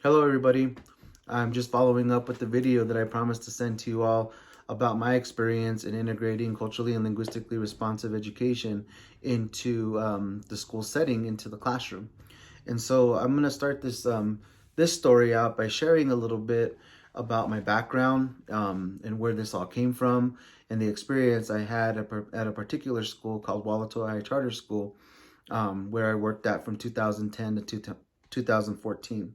Hello everybody. I'm just following up with the video that I promised to send to you all about my experience in integrating culturally and linguistically responsive education into the school setting, into the classroom. And so I'm going to start this story out by sharing a little bit about my background and where this all came from and the experience I had at a particular school called Walatowa High Charter School, where I worked at from 2010 to 2014.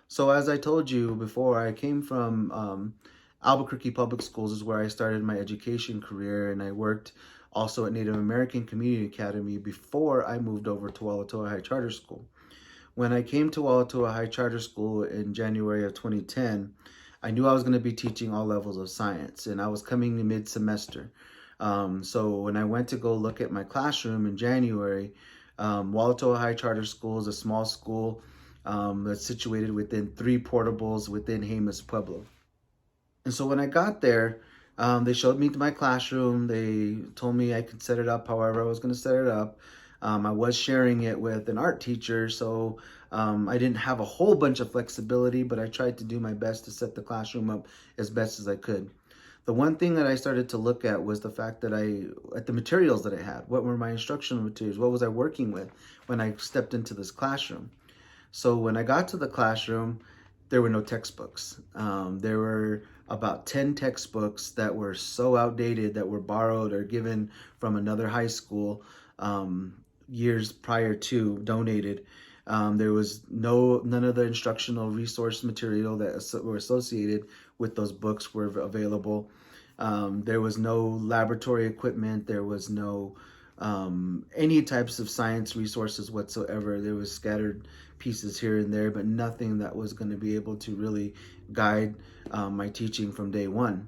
So as I told you before, I came from Albuquerque Public Schools is where I started my education career, and I worked also at Native American Community Academy before I moved over to Walatowa High Charter School. When I came to Walatowa High Charter School in January of 2010, I knew I was going to be teaching all levels of science, and I was coming mid-semester. So when I went to go look at my classroom in January, Walatowa High Charter School is a small school that's situated within 3 portables within Jemez Pueblo. And so when I got there, they showed me to my classroom. They told me I could set it up however I was going to set it up. I was sharing it with an art teacher, so I didn't have a whole bunch of flexibility, but I tried to do my best to set the classroom up as best as I could. The one thing that I started to look at was the fact that at the materials that I had. What were my instructional materials? What was I working with when I stepped into this classroom? So when I got to the classroom, there were no textbooks. There were about 10 textbooks that were so outdated that were borrowed or given from another high school years prior to, donated. There was none of the instructional resource material that were associated with those books were available. There was no laboratory equipment. There was no any types of science resources whatsoever. There was scattered pieces here and there, but nothing that was going to be able to really guide my teaching from day one.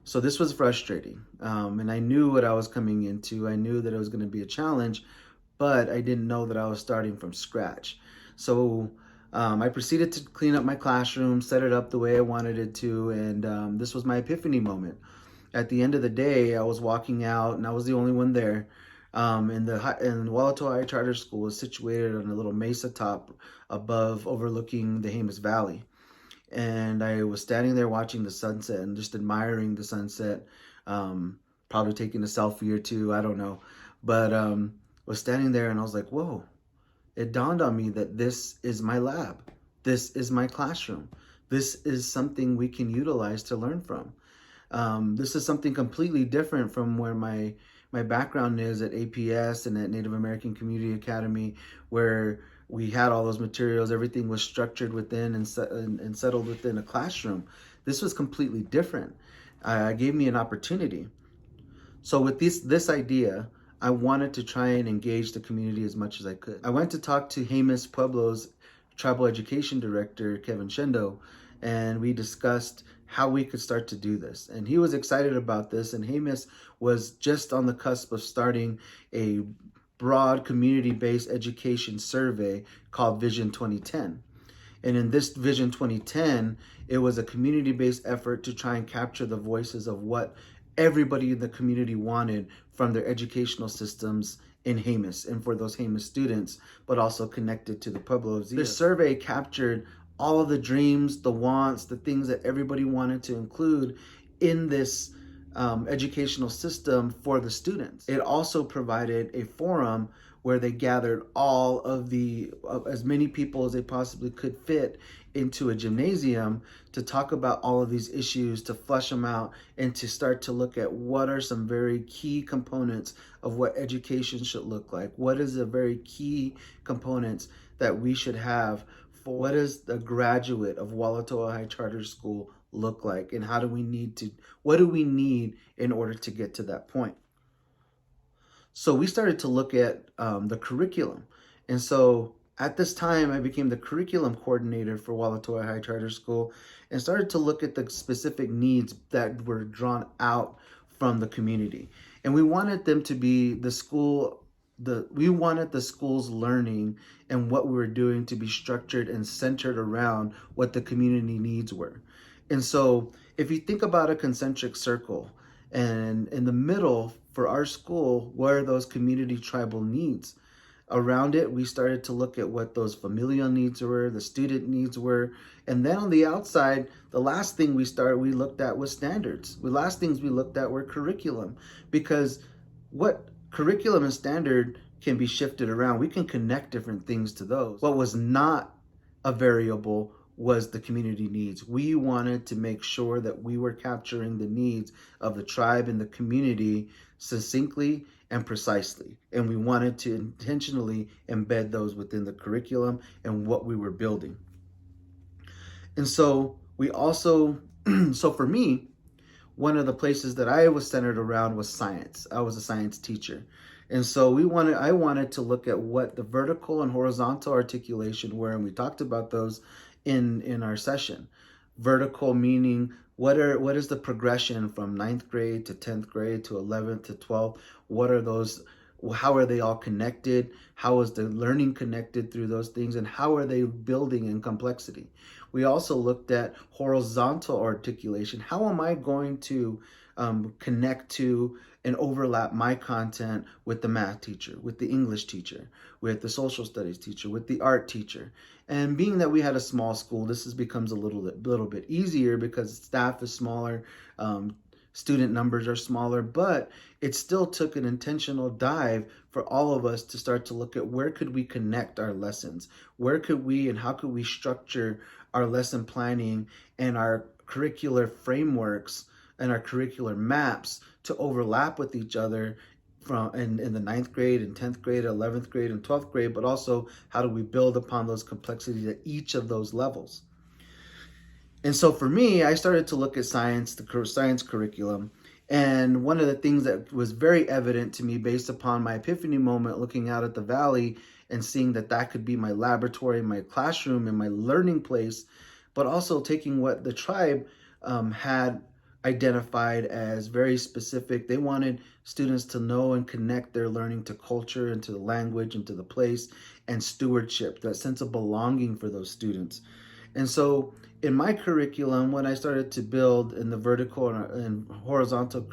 So this was frustrating, and I knew what I was coming into. I knew that it was going to be a challenge, but I didn't know that I was starting from scratch. So I proceeded to clean up my classroom, set it up the way I wanted it to, and this was my epiphany moment. At the end of the day, I was walking out, and I was the only one there. And Walatowa High Charter School is situated on a little mesa top above, overlooking the Jemez Valley. And I was standing there watching the sunset and just admiring the sunset. Probably taking a selfie or two, I don't know. But was standing there and I was like, whoa, it dawned on me that this is my lab. This is my classroom. This is something we can utilize to learn from. This is something completely different from where my background is at APS and at Native American Community Academy, where we had all those materials. Everything was structured within and settled within a classroom. This was completely different. It gave me an opportunity. So with this idea, I wanted to try and engage the community as much as I could. I went to talk to Jemez Pueblo's tribal education director, Kevin Shendo, and we discussed how we could start to do this. And he was excited about this, and Jemez was just on the cusp of starting a broad community-based education survey called Vision 2010. And in this Vision 2010, it was a community-based effort to try and capture the voices of what everybody in the community wanted from their educational systems in Jemez and for those Jemez students, but also connected to the Pueblo of Zia. The survey captured all of the dreams, the wants, the things that everybody wanted to include in this educational system for the students. It also provided a forum where they gathered all of as many people as they possibly could fit into a gymnasium to talk about all of these issues, to flesh them out, and to start to look at what are some very key components of what education should look like. What is the very key components that we should have for what is the graduate of Walatowa High Charter School look like, and what do we need in order to get to that point? So we started to look at the curriculum. And so at this time, I became the curriculum coordinator for Walatowa High Charter School and started to look at the specific needs that were drawn out from the community. And we wanted them to be we wanted the school's learning and what we were doing to be structured and centered around what the community needs were. And so if you think about a concentric circle, and in the middle for our school, what are those community tribal needs? around it, we started to look at what those familial needs were, the student needs were. And then on the outside, the last thing we looked at was standards. The last things we looked at were curriculum, because what curriculum and standard can be shifted around. We can connect different things to those. What was not a variable was the community needs. We wanted to make sure that we were capturing the needs of the tribe and the community succinctly and precisely. And we wanted to intentionally embed those within the curriculum and what we were building. And so we also, so for me, one of the places that I was centered around was science. I was a science teacher. And so I wanted to look at what the vertical and horizontal articulation were, and we talked about those in our session. Vertical meaning what is the progression from 9th grade to 10th grade to 11th to 12th? What are those? How are they all connected? How is the learning connected through those things? And how are they building in complexity? We also looked at horizontal articulation. How am I going to connect to and overlap my content with the math teacher, with the English teacher, with the social studies teacher, with the art teacher? And being that we had a small school, becomes a little bit easier because staff is smaller, student numbers are smaller, but it still took an intentional dive for all of us to start to look at where could we connect our lessons? Where could we and how could we structure our lesson planning and our curricular frameworks and our curricular maps to overlap with each other from in the 9th grade and 10th grade, 11th grade and 12th grade, but also how do we build upon those complexities at each of those levels? And so for me, I started to look at science, the science curriculum. And one of the things that was very evident to me based upon my epiphany moment, looking out at the valley and seeing that that could be my laboratory, my classroom, and my learning place, but also taking what the tribe had identified as very specific. They wanted students to know and connect their learning to culture and to the language and to the place and stewardship, that sense of belonging for those students. And so in my curriculum, when I started to build in the vertical and horizontal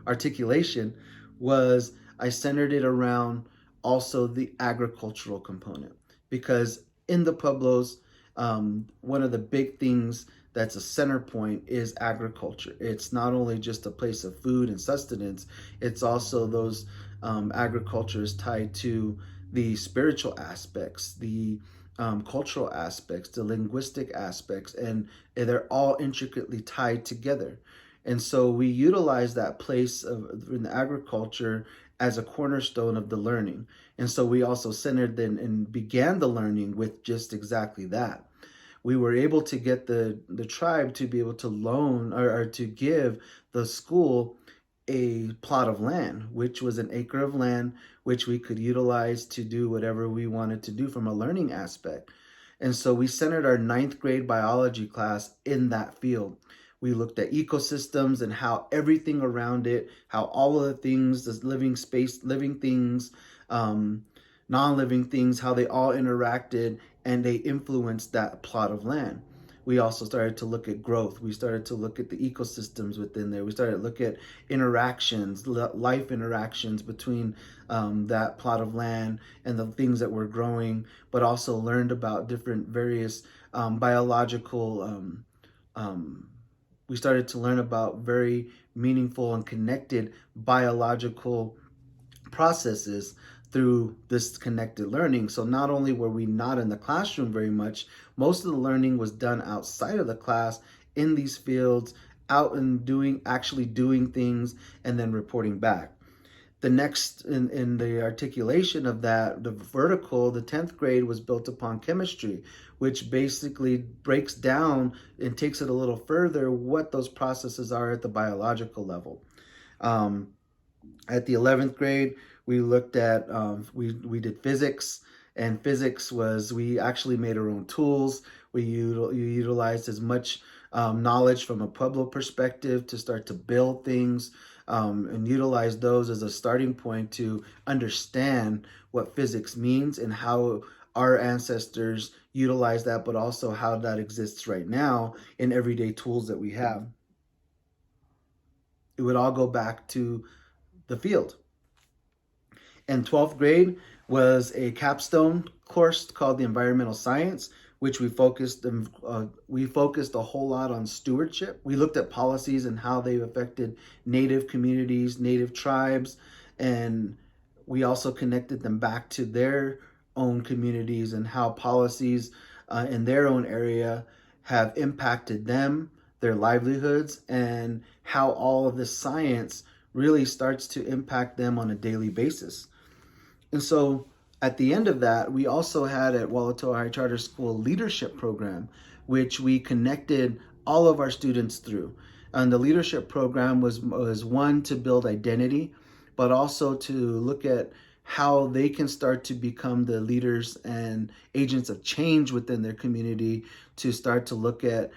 articulation, was I centered it around also the agricultural component. Because in the Pueblos, one of the big things that's a center point is agriculture. It's not only just a place of food and sustenance, it's also those agriculture is tied to the spiritual aspects, the cultural aspects, the linguistic aspects, and they're all intricately tied together. And so we utilize that place in the agriculture as a cornerstone of the learning. And so we also centered and began the learning with just exactly that. We were able to get the tribe to be able to loan or to give the school a plot of land, which was an acre of land, which we could utilize to do whatever we wanted to do from a learning aspect. And so we centered our 9th grade biology class in that field. We looked at ecosystems and how everything around it, how all of the things, the living space, living things, non-living things, how they all interacted and they influenced that plot of land. We also started to look at growth. We started to look at the ecosystems within there. We started to look at interactions, life interactions between that plot of land and the things that were growing, but also learned about different various biological, we started to learn about very meaningful and connected biological processes through this connected learning. So not only were we not in the classroom very much, most of the learning was done outside of the class in these fields, out and actually doing things and then reporting back. The next in the articulation of that, the vertical, the 10th grade was built upon chemistry, which basically breaks down and takes it a little further what those processes are at the biological level. At the 11th grade, we looked at, we did physics, and physics was, we actually made our own tools. We utilized as much knowledge from a Pueblo perspective to start to build things and utilize those as a starting point to understand what physics means and how our ancestors utilize that, but also how that exists right now in everyday tools that we have. It would all go back to the field. In 12th grade, was a capstone course called the Environmental Science, which we focused a whole lot on stewardship. We looked at policies and how they've affected Native communities, Native tribes, and we also connected them back to their own communities and how policies in their own area have impacted them, their livelihoods, and how all of this science really starts to impact them on a daily basis. And so at the end of that, we also had at Walatowa High Charter School leadership program, which we connected all of our students through. And the leadership program was one to build identity, but also to look at how they can start to become the leaders and agents of change within their community, to start to look at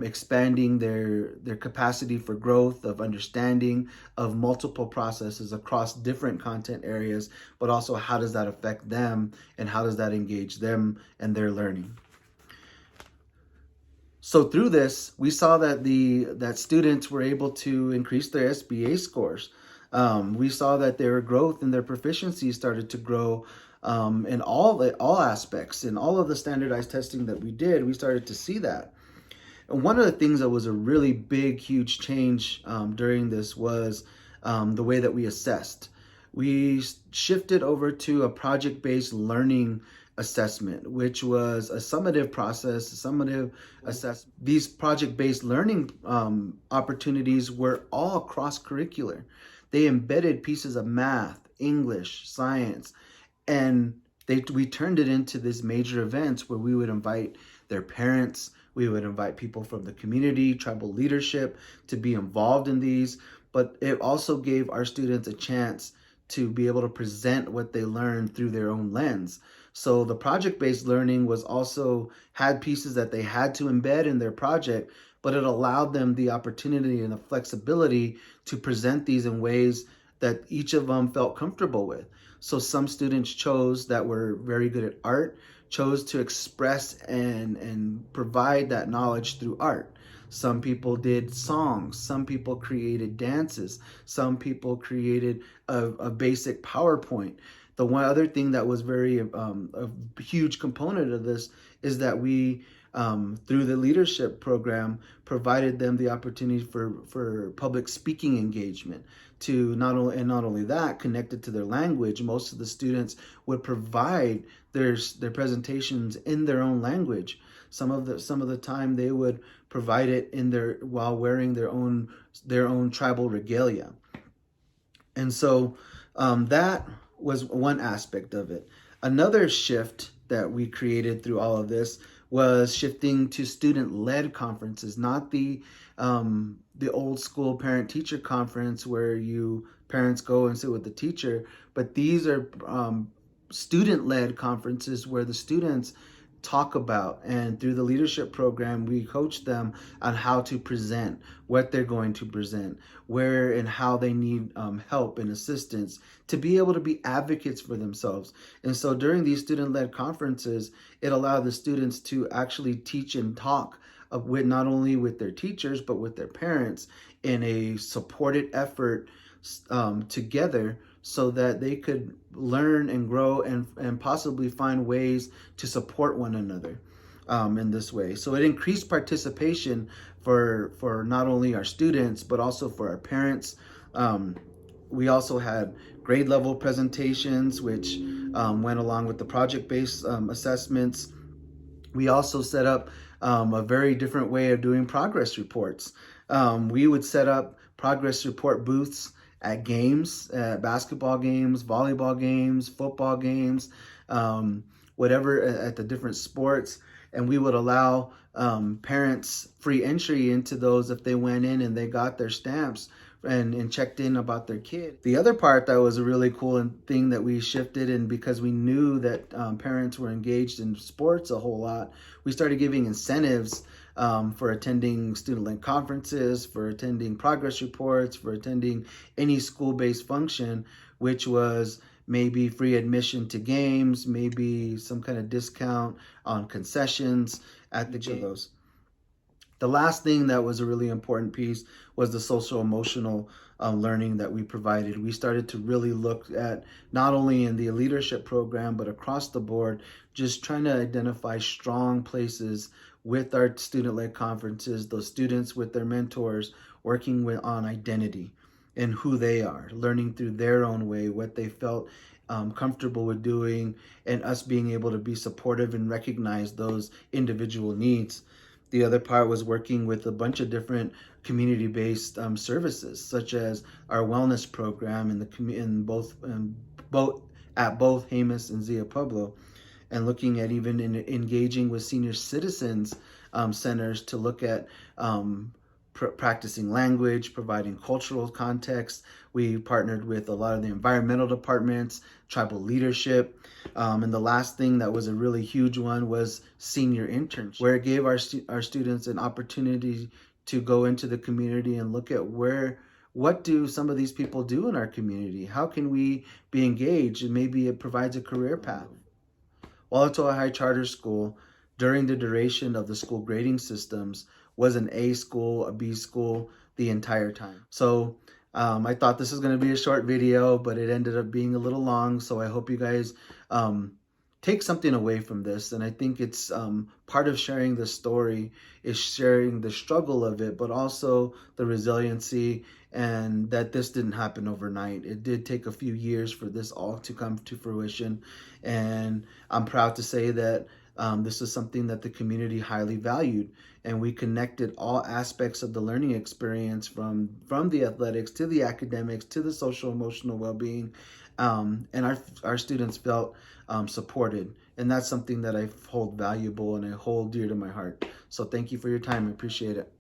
expanding their capacity for growth, of understanding of multiple processes across different content areas, but also how does that affect them and how does that engage them and their learning. So through this, we saw that that students were able to increase their SBA scores. We saw that their growth and their proficiency started to grow in all aspects. In all of the standardized testing that we did, we started to see that. And one of the things that was a really big, huge change during this was the way that we assessed. We shifted over to a project-based learning assessment, which was a summative process, a summative assessment. These project-based learning opportunities were all cross-curricular. They embedded pieces of math, English, science, and we turned it into these major events where we would invite their parents, we would invite people from the community, tribal leadership to be involved in these, but it also gave our students a chance to be able to present what they learned through their own lens. So the project-based learning was also had pieces that they had to embed in their project, but it allowed them the opportunity and the flexibility to present these in ways that each of them felt comfortable with. So some students that were very good at art, chose to express and provide that knowledge through art. Some people did songs, some people created dances, some people created a basic PowerPoint. The one other thing that was a huge component of this is that we, through the leadership program, provided them the opportunity for public speaking engagement, to not only that, connected to their language. Most of the students would provide their presentations in their own language. Some of the time they would provide it while wearing their own tribal regalia. And so that was one aspect of it. Another shift that we created through all of this was shifting to student-led conferences, not the old school parent-teacher conference where parents go and sit with the teacher, but these are student-led conferences where the students talk about, and through the leadership program, we coach them on how to present, what they're going to present, where and how they need help and assistance to be able to be advocates for themselves. And so during these student-led conferences, it allowed the students to actually teach and talk with not only with their teachers, but with their parents in a supported effort together, so that they could learn and grow and possibly find ways to support one another in this way. So it increased participation for not only our students, but also for our parents. We also had grade level presentations, which went along with the project-based assessments. We also set up a very different way of doing progress reports. We would set up progress report booths at games, at basketball games, volleyball games, football games, whatever, at the different sports. And we would allow parents free entry into those if they went in and they got their stamps and checked in about their kid. The other part that was a really cool thing that we shifted, and because we knew that parents were engaged in sports a whole lot, we started giving incentives for attending student-led conferences, for attending progress reports, for attending any school-based function, which was maybe free admission to games, maybe some kind of discount on concessions at each of those. The last thing that was a really important piece was the social emotional learning that we provided. We started to really look at not only in the leadership program, but across the board, just trying to identify strong places with our student-led conferences, those students with their mentors, working on identity and who they are, learning through their own way, what they felt comfortable with doing, and us being able to be supportive and recognize those individual needs. The other part was working with a bunch of different community-based services, such as our wellness program at both Jemez and Zia Pueblo, and looking at even engaging with senior citizens centers to look at practicing language, providing cultural context. We partnered with a lot of the environmental departments, tribal leadership, and the last thing that was a really huge one was senior internship, where it gave our students an opportunity to go into the community and look at what do some of these people do in our community? How can we be engaged? And maybe it provides a career path. Walatowa High Charter School, during the duration of the school grading systems, was an A school, a B school the entire time. So I thought this was going to be a short video, but it ended up being a little long. So I hope you guys take something away from this. And I think it's part of sharing the story is sharing the struggle of it, but also the resiliency, and that this didn't happen overnight. It did take a few years for this all to come to fruition. And I'm proud to say that this is something that the community highly valued, and we connected all aspects of the learning experience from the athletics to the academics to the social emotional well-being, and our students felt supported, and that's something that I hold valuable and I hold dear to my heart. So thank you for your time. I appreciate it.